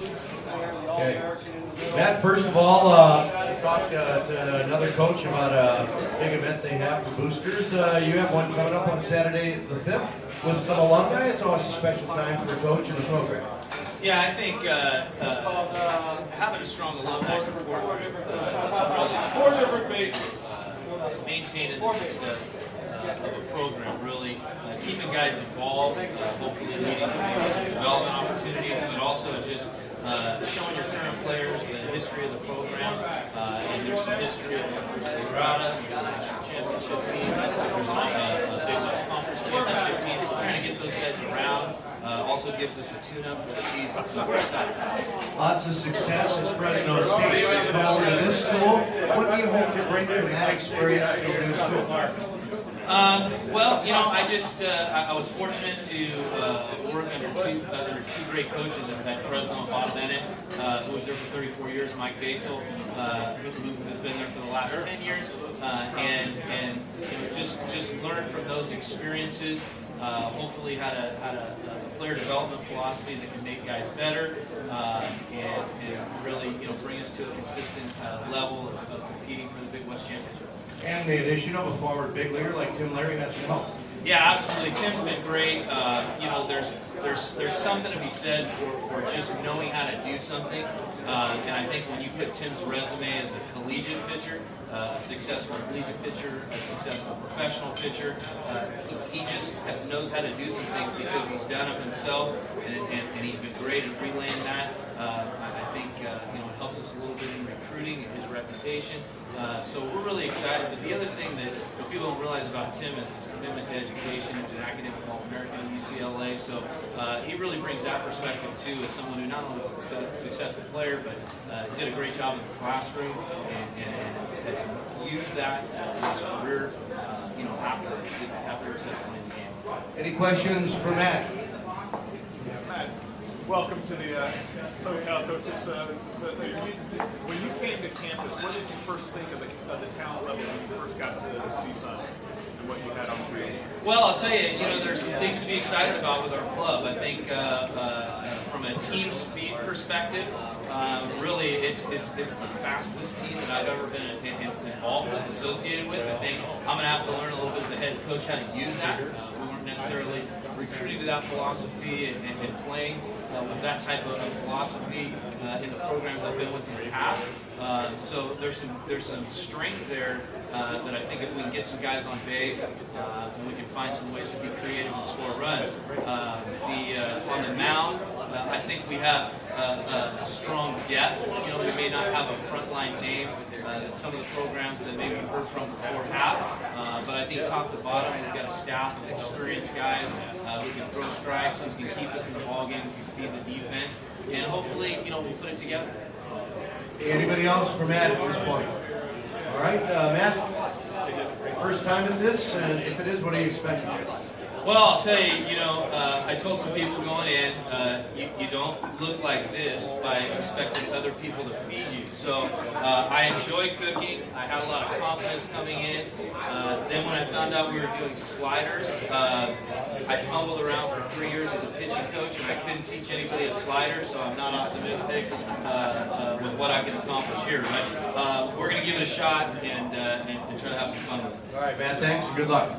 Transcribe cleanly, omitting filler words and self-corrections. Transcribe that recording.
Okay. Matt, first of all, we talked to another coach about a big event they have for boosters. You have one coming up on Saturday the 5th with some alumni. It's always a special time for a coach in the program. Yeah, I think having a strong alumni support is really maintaining the success of a program, really keeping guys involved, hopefully leading to some development opportunities, but also just showing your current players the history of the program. And there's some history of the first Big Rada, there's a national championship team, there's a Big West Conference championship team, so trying to get those guys around also gives us a tune-up for the season, so we're excited. Lots of success in Fresno State. You come over to this school. What do you hope to bring from that experience to your new school? Well, you know, I was fortunate to work under two great coaches at Fresno and Bob Bennett, who was there for 34 years, Mike Batesel, who has been there for the last 10 years, and you know, just learn from those experiences. Hopefully had a player development philosophy that can make guys better and really, you know, bring us to a consistent level of competing for the Big West Championship. And the addition of a former big leaguer like Tim Larry has to help. Yeah, absolutely. Tim's been great. You know, there's something to be said for just knowing how to do something. And I think when you put Tim's resume as a collegiate pitcher, a successful collegiate pitcher, a successful professional pitcher, he just knows how to do some things because he's done it himself, and he's been great at relaying that. I think you know, it helps us a little bit in recruiting and his reputation. So we're really excited. But the other thing that people don't realize about Tim is his commitment to education. He's an academic All-American at UCLA, so he really brings that perspective too, as someone who not only was a successful player, but did a great job in the classroom and has used that in his career. You know, after his playing the game. Any questions for Matt? Matt, welcome to the SoCal Coaches. When you came to campus, what did you first think of the talent level when you first got to CSUN and what you had on the field? Well, I'll tell you, you know, there's some things to be excited about with our club. I think from a team speed perspective, really it's the fastest team that I've ever been involved with, associated with. I think I'm going to have to learn a little bit as a head coach how to use that. We weren't necessarily recruiting to that philosophy and playing with that type of philosophy in the programs I've been with in the past. So there's some strength there that I think if we can get some guys on base and we can find some ways to be creative and score runs. On the mound, I think we have a strong depth. You know, we may not have a frontline name that some of the programs that maybe we've heard from before have, but I think top to bottom we've got a staff of experienced guys who can throw strikes, who can keep us in the ballgame, who can feed the defense, and hopefully, you know, we'll put it together. Anybody else for Matt at this point? All right, Matt, first time at this, and if it is, what are you expecting? Well, I'll tell you, you know, I told some people going in, you don't look like this by expecting other people to feed you. So I enjoy cooking. I had a lot of confidence coming in. Then when I found out we were doing sliders, I fumbled around for 3 years as a pitching coach, and I couldn't teach anybody a slider, so I'm not optimistic with what I can accomplish here. But we're going to give it a shot and try to have some fun with it. All right, Matt, thanks and good luck.